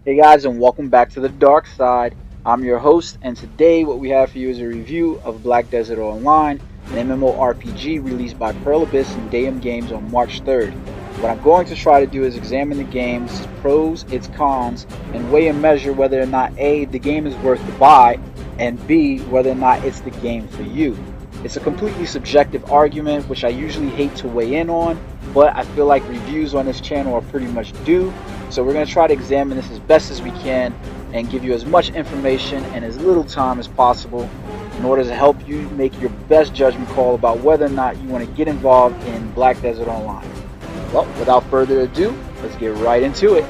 Hey guys, and welcome back to the dark side. I'm your host, and today what we have for you is a review of Black Desert Online, an MMORPG released by Pearl Abyss and Dayum Games on March 3rd. What I'm going to try to do is examine the game's pros, its cons, and weigh and measure whether or not A, the game is worth the buy, and B, whether or not it's the game for you. It's a completely subjective argument, which I usually hate to weigh in on, but I feel like reviews on this channel are pretty much due. So we're going to try to examine this as best as we can and give you as much information in as little time as possible in order to help you make your best judgment call about whether or not you want to get involved in Black Desert Online. Well, without further ado, let's get right into it.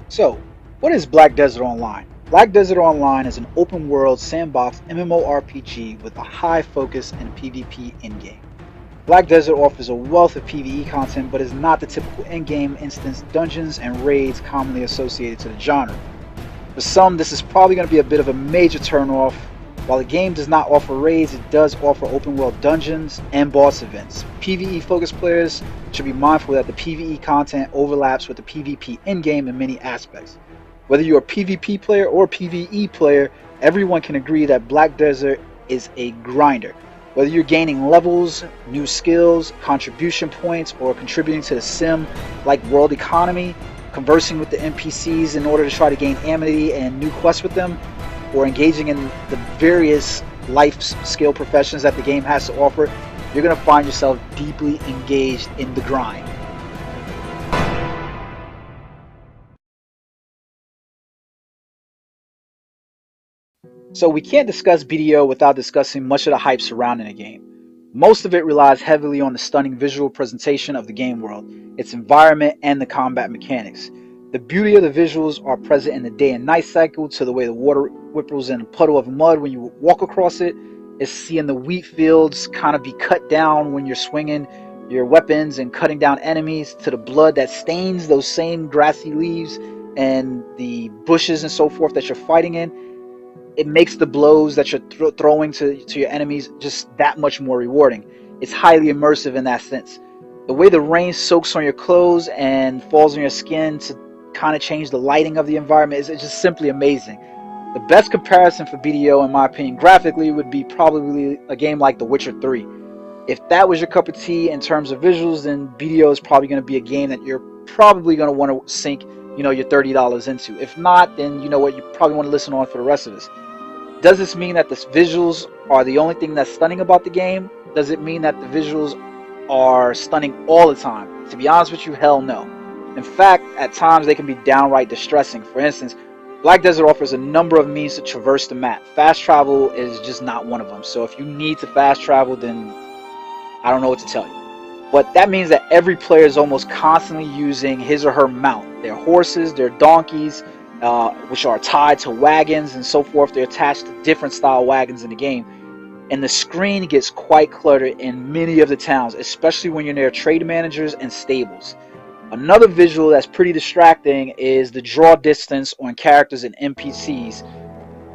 So, what is Black Desert Online? Black Desert Online is an open-world sandbox MMORPG with a high focus and PvP in-game. Black Desert offers a wealth of PvE content, but is not the typical in-game instance dungeons and raids commonly associated to the genre. For some, this is probably going to be a bit of a major turn-off. While the game does not offer raids, it does offer open-world dungeons and boss events. PvE-focused players should be mindful that the PvE content overlaps with the PvP in-game in many aspects. Whether you're a PvP player or PvE player, everyone can agree that Black Desert is a grinder. Whether you're gaining levels, new skills, contribution points, or contributing to the sim-like world economy, conversing with the NPCs in order to try to gain amity and new quests with them, or engaging in the various life skill professions that the game has to offer, you're going to find yourself deeply engaged in the grind. So we can't discuss BDO without discussing much of the hype surrounding the game. Most of it relies heavily on the stunning visual presentation of the game world, its environment, and the combat mechanics. The beauty of the visuals are present in the day and night cycle, to the way the water ripples in a puddle of mud when you walk across it, is seeing the wheat fields kind of be cut down when you're swinging your weapons and cutting down enemies, to the blood that stains those same grassy leaves and the bushes and so forth that you're fighting in. It makes the blows that you're throwing to your enemies just that much more rewarding. It's highly immersive in that sense. The way the rain soaks on your clothes and falls on your skin to kind of change the lighting of the environment is just simply amazing. The best comparison for BDO, in my opinion, graphically, would be probably a game like The Witcher 3. If that was your cup of tea in terms of visuals, then BDO is probably going to be a game that you're probably going to want to sink, your $30 into. If not, then you know what, you probably want to listen on for the rest of this. Does this mean that the visuals are the only thing that's stunning about the game? Does it mean that the visuals are stunning all the time? To be honest with you, hell no. In fact, at times they can be downright distressing. For instance, Black Desert offers a number of means to traverse the map. Fast travel is just not one of them. So if you need to fast travel, then I don't know what to tell you. But that means that every player is almost constantly using his or her mount. Their horses, their donkeys, which are tied to wagons and so forth. They're attached to different style wagons in the game. And the screen gets quite cluttered in many of the towns, especially when you're near trade managers and stables. Another visual that's pretty distracting is the draw distance on characters and NPCs.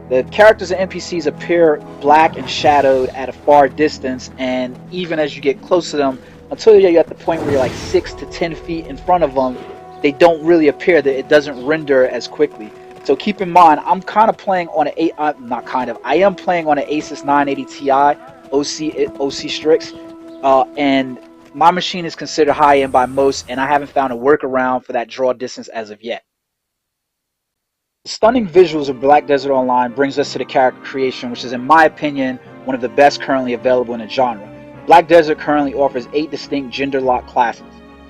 The characters and NPCs appear black and shadowed at a far distance, and even as you get close to them, until you're at the point where you're like 6 to 10 feet in front of them, they don't really appear, that it doesn't render as quickly. So keep in mind, I'm kind of playing on I am playing on an Asus 980 Ti OC Strix, and my machine is considered high-end by most, and I haven't found a workaround for that draw distance as of yet. The stunning visuals of Black Desert Online brings us to the character creation, which is, in my opinion, one of the best currently available in the genre. Black Desert currently offers 8 distinct gender-locked classes.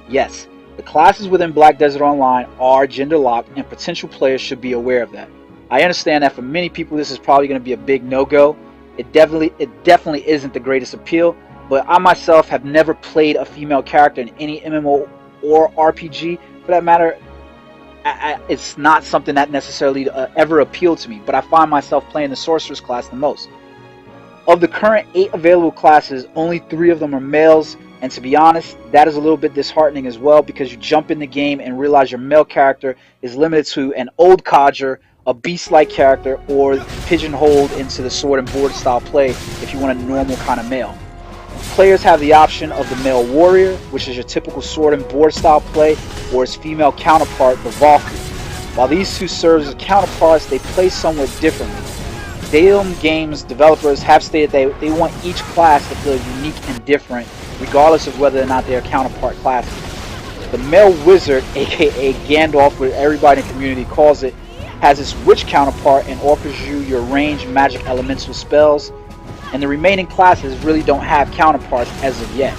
Yes, the classes within Black Desert Online are gender-locked, and potential players should be aware of that. I understand that for many people this is probably going to be a big no-go. It definitely isn't the greatest appeal, but I myself have never played a female character in any MMO or RPG. For that matter, it's not something that necessarily ever appealed to me, but I find myself playing the Sorceress class the most. Of the current 8 available classes, only 3 of them are males. And to be honest, that is a little bit disheartening as well, because you jump in the game and realize your male character is limited to an old codger, a beast-like character, or pigeonholed into the sword and board style play if you want a normal kind of male. Players have the option of the male warrior, which is your typical sword and board style play, or its female counterpart, the Valkyrie. While these two serve as counterparts, they play somewhat differently. Daedalus Games developers have stated they want each class to feel unique and different, regardless of whether or not they are counterpart classes. The male wizard, aka Gandalf, what everybody in the community calls it, has its witch counterpart and offers you your ranged magic elemental spells, and the remaining classes really don't have counterparts as of yet.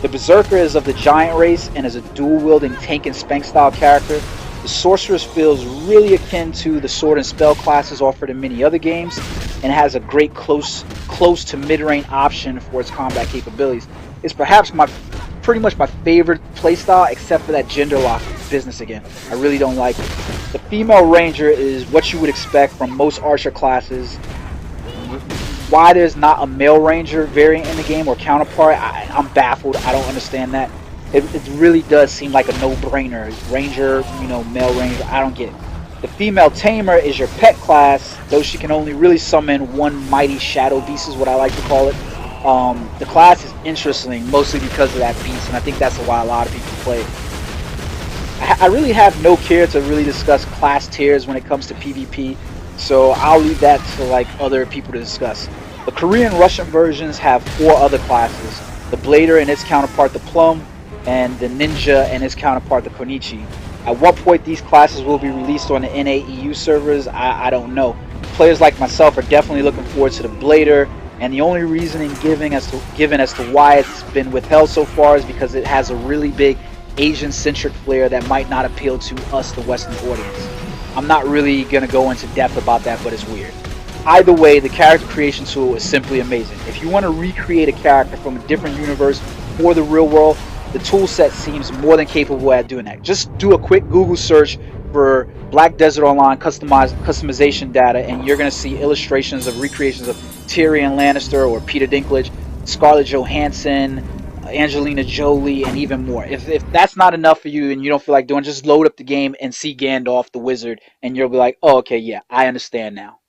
The Berserker is of the giant race and is a dual-wielding tank and spank style character. The Sorceress feels really akin to the sword and spell classes offered in many other games, and has a great close to mid-range option for its combat capabilities. It's perhaps pretty much my favorite playstyle, except for that gender lock business again. I really don't like it. The female ranger is what you would expect from most archer classes. Why there's not a male ranger variant in the game or counterpart, I'm baffled. I don't understand that. It really does seem like a no-brainer. Ranger, male ranger, I don't get it. The female tamer is your pet class, though she can only really summon one mighty shadow beast is what I like to call it. The class is interesting, mostly because of that beast, and I think that's why a lot of people play it. I really have no care to really discuss class tiers when it comes to PvP, so I'll leave that to other people to discuss. The Korean Russian versions have 4 other classes: the Blader and its counterpart the Plum, and the Ninja and its counterpart the Konichi. At what point these classes will be released on the NAEU servers, I don't know. Players like myself are definitely looking forward to the Blader, and the only reasoning given as to why it's been withheld so far is because it has a really big Asian-centric flair that might not appeal to us, the Western audience. I'm not really going to go into depth about that, but it's weird. Either way, the character creation tool is simply amazing. If you want to recreate a character from a different universe or the real world, the tool set seems more than capable at doing that. Just do a quick Google search for Black Desert Online customization data, and you're going to see illustrations of recreations of Tyrion Lannister or Peter Dinklage, Scarlett Johansson, Angelina Jolie, and even more. If that's not enough for you and you don't feel like doing, just load up the game and see Gandalf the Wizard, and you'll be like, oh, okay, yeah, I understand now.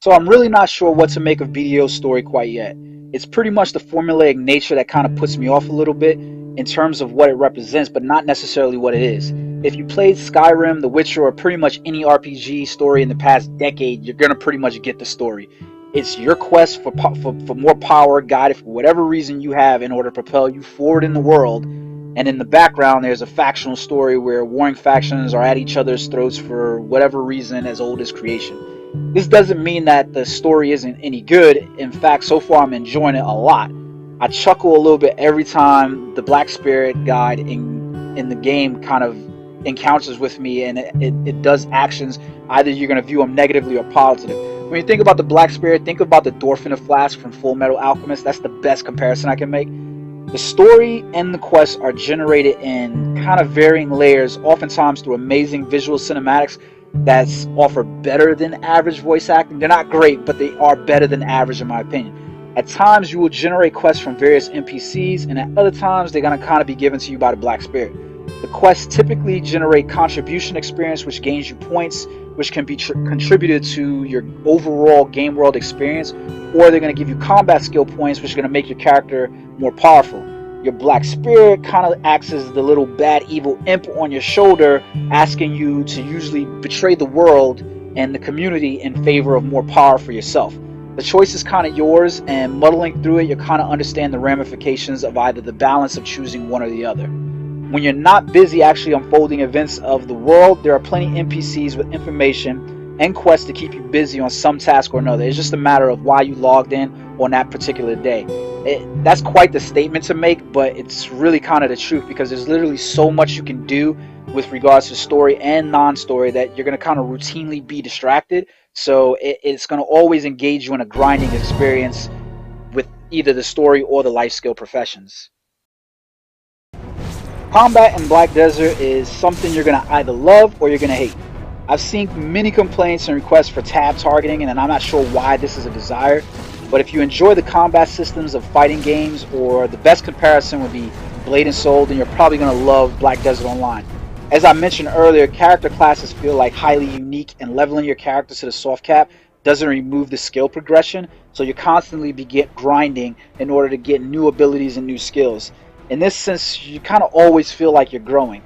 So I'm really not sure what to make of BDO's story quite yet. It's pretty much the formulaic nature that kind of puts me off a little bit in terms of what it represents, but not necessarily what it is. If you played Skyrim, The Witcher, or pretty much any RPG story in the past decade, you're going to pretty much get the story. It's your quest for more power, guided for whatever reason you have in order to propel you forward in the world. And in the background, there's a factional story where warring factions are at each other's throats for whatever reason as old as creation. This doesn't mean that the story isn't any good. In fact, so far I'm enjoying it a lot. I chuckle a little bit every time the Black Spirit guide in the game kind of encounters with me, and it does actions. Either you're going to view them negatively or positive. When you think about the Black Spirit, think about the Dwarf in a Flask from Full Metal Alchemist. That's the best comparison I can make. The story and the quests are generated in kind of varying layers, oftentimes through amazing visual cinematics that's offer better than average voice acting. They're not great, but they are better than average in my opinion. At times you will generate quests from various NPCs, and at other times they're going to kind of be given to you by the Black Spirit. The quests typically generate contribution experience, which gains you points, which can be contributed to your overall game world experience, or they're going to give you combat skill points, which are going to make your character more powerful. Your Black Spirit kind of acts as the little bad evil imp on your shoulder, asking you to usually betray the world and the community in favor of more power for yourself. The choice is kind of yours, and muddling through it, you kind of understand the ramifications of either the balance of choosing one or the other. When you're not busy actually unfolding events of the world, there are plenty of NPCs with information and quests to keep you busy on some task or another. It's just a matter of why you logged in on that particular day. That's quite the statement to make, but it's really kind of the truth, because there's literally so much you can do with regards to story and non-story that you're going to kind of routinely be distracted. So it's going to always engage you in a grinding experience with either the story or the life skill professions. Combat in Black Desert is something you're going to either love or you're going to hate. I've seen many complaints and requests for tab targeting, and I'm not sure why this is a desire, but if you enjoy the combat systems of fighting games, or the best comparison would be Blade and Soul, then you're probably going to love Black Desert Online. As I mentioned earlier, character classes feel like highly unique, and leveling your character to the soft cap doesn't remove the skill progression, so you constantly be grinding in order to get new abilities and new skills. In this sense, you kind of always feel like you're growing.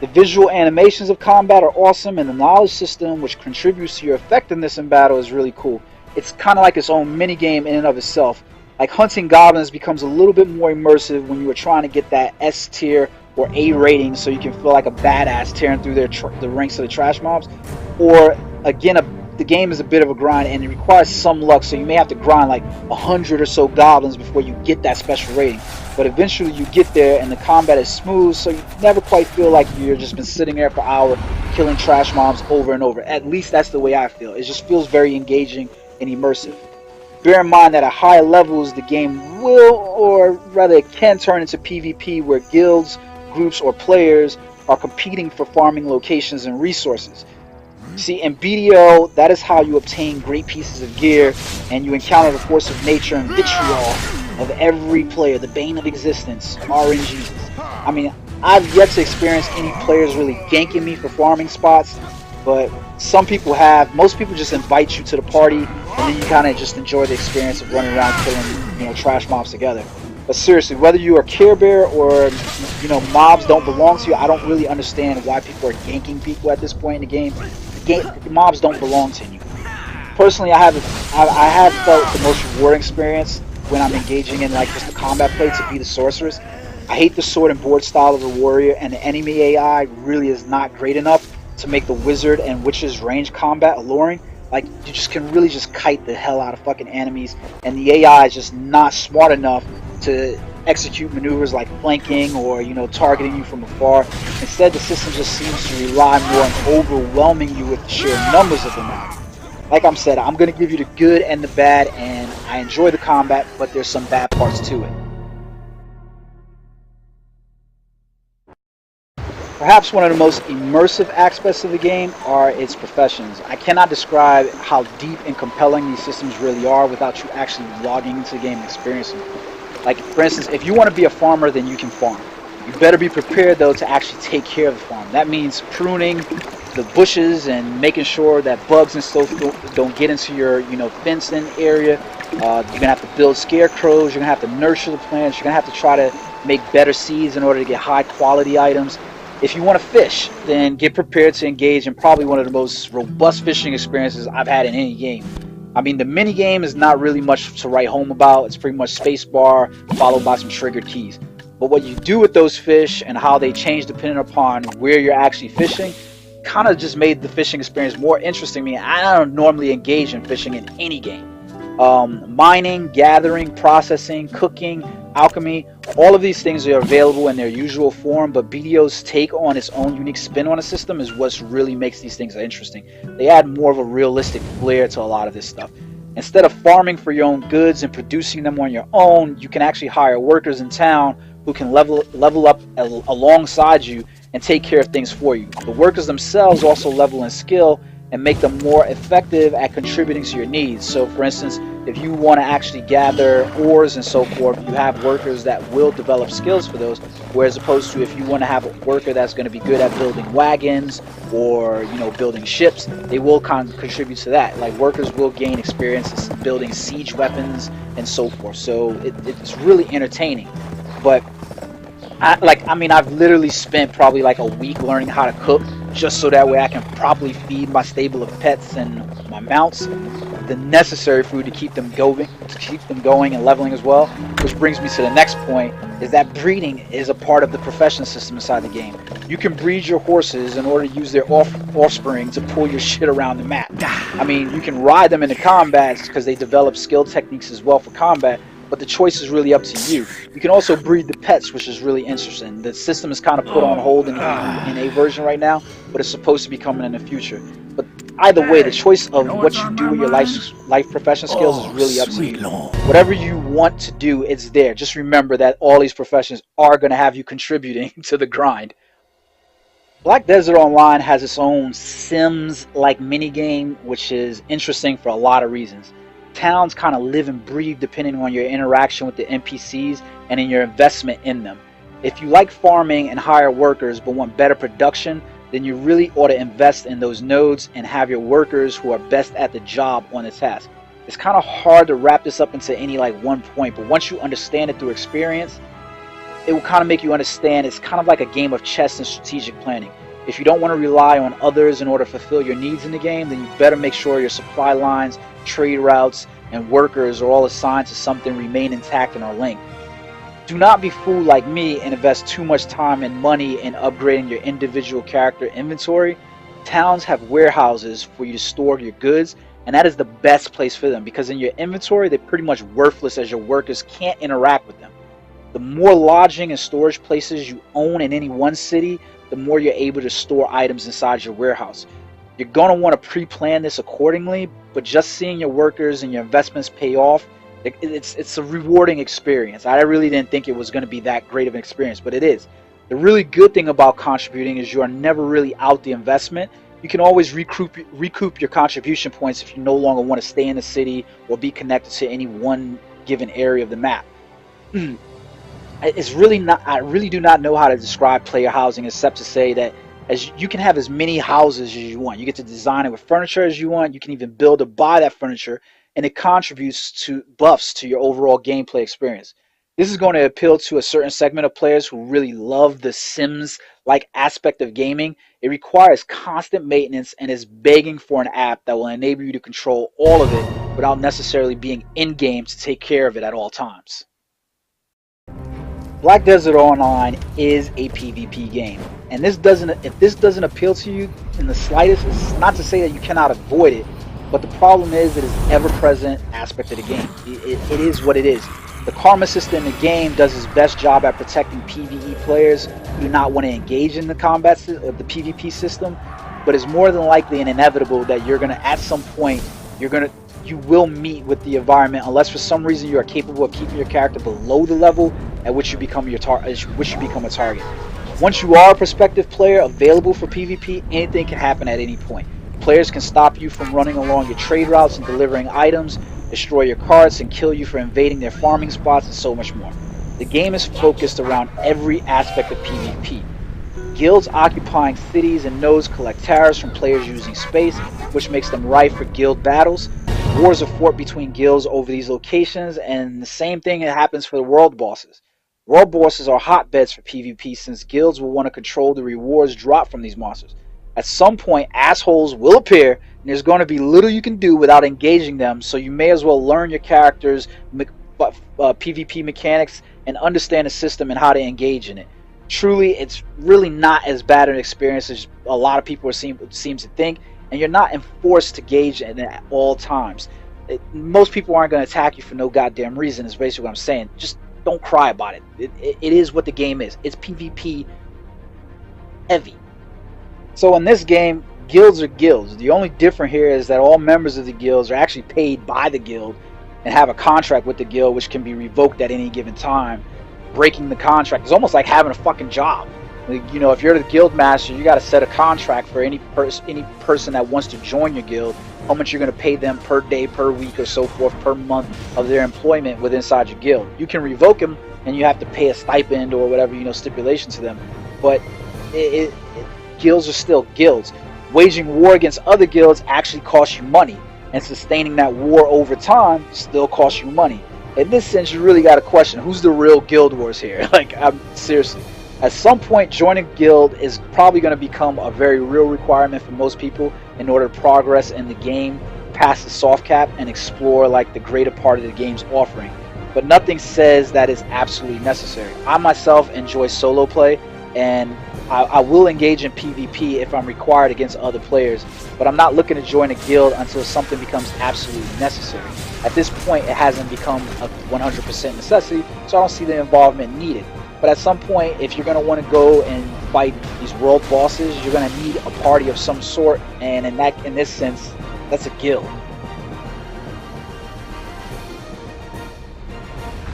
The visual animations of combat are awesome, and the knowledge system, which contributes to your effectiveness in battle, is really cool. It's kind of like its own mini game in and of itself. Like hunting goblins becomes a little bit more immersive when you are trying to get that S tier or A rating, so you can feel like a badass tearing through the ranks of the trash mobs. Or again, the game is a bit of a grind and it requires some luck, so you may have to grind like 100 or so goblins before you get that special rating. But eventually you get there and the combat is smooth, so you never quite feel like you're just been sitting there for hours killing trash mobs over and over. At least that's the way I feel. It just feels very engaging and immersive. Bear in mind that at higher levels the game will, or rather it can, turn into PvP where guilds, groups, or players are competing for farming locations and resources. See, in BDO, that is how you obtain great pieces of gear, and you encounter the force of nature and vitriol of every player, the bane of existence, RNGs. I mean, I've yet to experience any players really ganking me for farming spots, but some people have. Most people just invite you to the party, and then you kind of just enjoy the experience of running around killing, trash mobs together. But seriously, whether you are Care Bear or, mobs don't belong to you, I don't really understand why people are ganking people at this point in the game. Mobs don't belong to you. Personally, I have felt the most rewarding experience when I'm engaging in like just the combat play to be the sorceress. I hate the sword and board style of the warrior, and the enemy AI really is not great enough to make the wizard and witch's range combat alluring. Like, you just can really just kite the hell out of fucking enemies, and the AI is just not smart enough to execute maneuvers like flanking or targeting you from afar. Instead, the system just seems to rely more on overwhelming you with the sheer numbers of them out. Like I said, I'm going to give you the good and the bad, and I enjoy the combat, but there's some bad parts to it. Perhaps one of the most immersive aspects of the game are its professions. I cannot describe how deep and compelling these systems really are without you actually logging into the game and experiencing it. Like, for instance, if you want to be a farmer, then you can farm. You better be prepared, though, to actually take care of the farm. That means pruning the bushes and making sure that bugs and stuff don't get into your, fenced-in area. You're going to have to build scarecrows. You're going to have to nurture the plants. You're going to have to try to make better seeds in order to get high-quality items. If you want to fish, then get prepared to engage in probably one of the most robust fishing experiences I've had in any game. I mean, the mini game is not really much to write home about. It's pretty much spacebar followed by some triggered keys. But what you do with those fish and how they change depending upon where you're actually fishing kind of just made the fishing experience more interesting to me. I don't normally engage in fishing in any game. Mining, gathering, processing, cooking, alchemy, all of these things are available in their usual form, but BDO's take on its own unique spin on the system is what really makes these things interesting. They add more of a realistic flair to a lot of this stuff. Instead of farming for your own goods and producing them on your own, you can actually hire workers in town who can level up alongside you and take care of things for you. The workers themselves also level in skill and make them more effective at contributing to your needs. So for instance, if you want to actually gather ores and so forth, you have workers that will develop skills for those, whereas opposed to if you want to have a worker that's going to be good at building wagons or building ships, they will contribute to that. Like, workers will gain experience building siege weapons and so forth. So it's really entertaining. But I've literally spent probably like a week learning how to cook just so that way I can properly feed my stable of pets and my mounts the necessary food to keep them going and leveling as well. Which brings me to the next point, is that breeding is a part of the profession system inside the game. You can breed your horses in order to use their offspring to pull your shit around the map. I mean, you can ride them into combats because they develop skill techniques as well for combat, but the choice is really up to you. You can also breed the pets, which is really interesting. The system is kind of put on hold in a version right now, but it's supposed to be coming in the future. But either way, the choice of what you do with your life profession skills is really up to you. Whatever you want to do, it's there. Just remember that all these professions are going to have you contributing to the grind. Black Desert Online has its own Sims-like minigame, which is interesting for a lot of reasons. Towns kind of live and breathe depending on your interaction with the NPCs and in your investment in them. If you like farming and hire workers but want better production, then you really ought to invest in those nodes and have your workers who are best at the job on the task. It's kind of hard to wrap this up into any like one point, but once you understand it through experience, it will kind of make you understand it's kind of like a game of chess and strategic planning. If you don't want to rely on others in order to fulfill your needs in the game, then you better make sure your supply lines, trade routes, and workers are all assigned to something, remain intact, and are linked. Do not be fooled like me and invest too much time and money in upgrading your individual character inventory. Towns have warehouses for you to store your goods, and that is the best place for them because in your inventory they're pretty much worthless as your workers can't interact with them. The more lodging and storage places you own in any one city, the more you're able to store items inside your warehouse. You're going to want to pre-plan this accordingly, but just seeing your workers and your investments pay off, it's a rewarding experience. I really didn't think it was going to be that great of an experience, but it is. The really good thing about contributing is you are never really out the investment. You can always recoup your contribution points if you no longer want to stay in the city or be connected to any one given area of the map. It's really not. I really do not know how to describe player housing except to say that as you can have as many houses as you want. You get to design it with furniture as you want. You can even build or buy that furniture, and it contributes to buffs to your overall gameplay experience. This is going to appeal to a certain segment of players who really love the Sims-like aspect of gaming. It requires constant maintenance and is begging for an app that will enable you to control all of it without necessarily being in-game to take care of it at all times. Black Desert Online is a PvP game, and if this doesn't appeal to you in the slightest, it's not to say that you cannot avoid it, but the problem is it is ever-present aspect of the game. It is what it is. The karma system in the game does its best job at protecting PvE players who do not want to engage in the the PvP system, but it's more than likely and inevitable that you're gonna at some point you will meet with the environment unless for some reason you are capable of keeping your character below the level at which you become a target. Once you are a prospective player available for PvP, anything can happen at any point. Players can stop you from running along your trade routes and delivering items, destroy your carts, and kill you for invading their farming spots, and so much more. The game is focused around every aspect of PvP. Guilds occupying cities and nodes collect tariffs from players using space, which makes them ripe for guild battles. Wars are fought between guilds over these locations, and the same thing happens for the world bosses. World bosses are hotbeds for PvP since guilds will want to control the rewards dropped from these monsters. At some point, assholes will appear, and there's going to be little you can do without engaging them, so you may as well learn your character's PvP mechanics and understand the system and how to engage in it. Truly, it's really not as bad an experience as a lot of people seem to think, and you're not enforced to engage in it at all times. Most people aren't going to attack you for no goddamn reason, is basically what I'm saying. Just don't cry about it. It is what the game is. It's PvP heavy. So in this game, guilds are guilds. The only difference here is that all members of the guilds are actually paid by the guild and have a contract with the guild which can be revoked at any given time. Breaking the contract is almost like having a fucking job. You know, if you're the guild master, you got to set a contract for any person that wants to join your guild, how much you're going to pay them per day, per week, or so forth, per month of their employment within inside your guild. You can revoke them, and you have to pay a stipend or whatever, you know, stipulation to them. But guilds are still guilds. Waging war against other guilds actually costs you money, and sustaining that war over time still costs you money. In this sense, you really got to question who's the real guild wars here. Like, I'm seriously. At some point, joining a guild is probably going to become a very real requirement for most people in order to progress in the game past the soft cap and explore like the greater part of the game's offering. But nothing says that is absolutely necessary. I myself enjoy solo play, and I will engage in PvP if I'm required against other players, but I'm not looking to join a guild until something becomes absolutely necessary. At this point, it hasn't become a 100% necessity, so I don't see the involvement needed. But at some point, if you're going to want to go and fight these world bosses, you're going to need a party of some sort, and in this sense, that's a guild.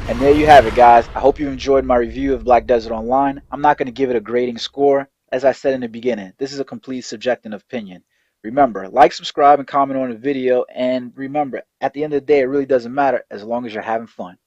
And there you have it, guys. I hope you enjoyed my review of Black Desert Online. I'm not going to give it a grading score. As I said in the beginning, this is a complete subjective opinion. Remember, like, subscribe, and comment on the video. And remember, at the end of the day, it really doesn't matter as long as you're having fun.